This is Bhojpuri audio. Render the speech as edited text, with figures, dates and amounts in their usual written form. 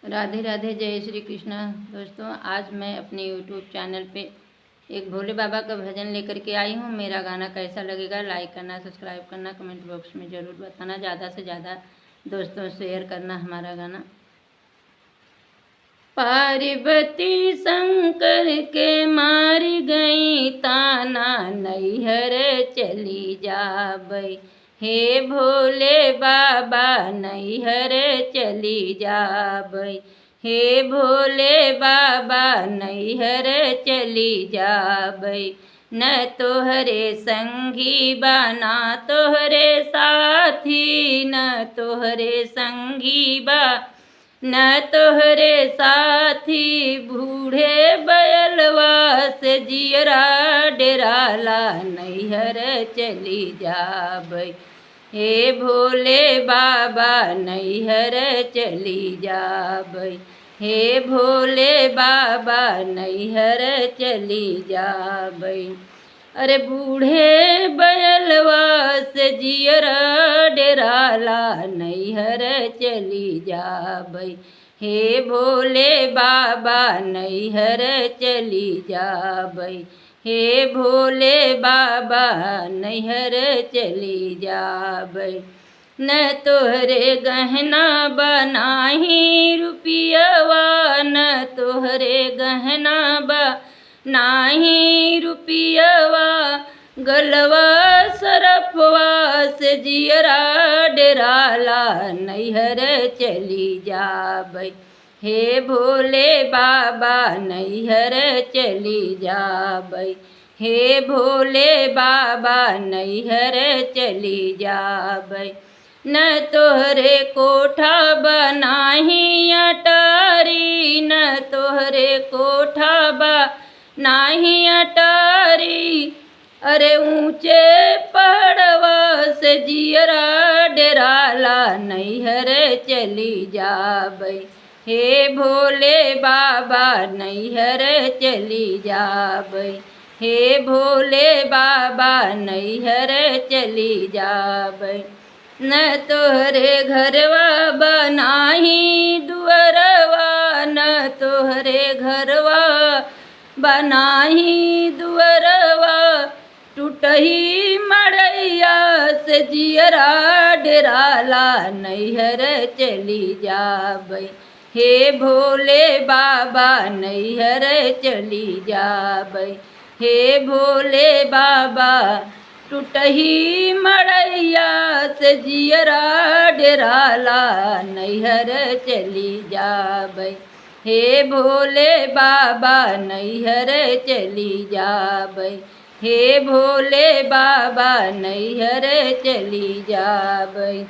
राधे राधे, जय श्री कृष्णा। दोस्तों, आज मैं अपने यूट्यूब चैनल पे एक भोले बाबा का भजन लेकर के आई हूँ। मेरा गाना कैसा लगेगा, लाइक करना, सब्सक्राइब करना, कमेंट बॉक्स में ज़रूर बताना। ज़्यादा से ज़्यादा दोस्तों शेयर करना हमारा गाना। पार्वती शंकर के मार गई ताना, नैहर चली जाबई। हे भोले बाबा नैहर चली जाबई। हे भोले बाबा नैहर चली जाबई। न तोहरे संगी बना तोहरे साथी, न तोहरे संगी बा न तोहरे साथी। बूढ़े बैलवा से जियरा डेराला, नैहर चली जाबई। हे भोले बाबा नैहर चली जाबई। हे भोले बाबा नैहर चली जाबई। अरे बूढ़े बैलवा से जियरा डेराला, नैहर चली जाबई। हे भोले बाबा नैहर चली जाबई। हे भोले बाबा नैहर चली जाबई। न तोहरे गहना बनाही रुपियवा, न तोहरे गहना नाही रुपियवा। गलवा सरफवा से जियरा डेराला, नैहर चली जाबई। हे भोले बाबा नैहर चली जाबई। हे भोले बाबा नैहर चली जाबई। न तोहरे कोठा बनाही अटारी, न तोहरे कोठा नाही अटारी। अरे ऊंचे पहाड़वा से जियरा डेराला, नैहर चली जाबई। हे भोले बाबा नैहर चली जाबई। हे भोले बाबा नैहर चली जाबई। न तोहरे घरवा बनाही दुअरवा, न तोहरे घरवा बनाही दुअरवा। टूटही मड़ैया से जियरा डेराला, नैहर चली जाबई। हे भोले बाबा नैहर चली जाबई। हे भोले बाबा टूटही मड़ैया से जियरा डेराला, नैहर चली जाबई। हे भोले बाबा नैहर चली जाबई। हे भोले बाबा नैहर चली जाबई।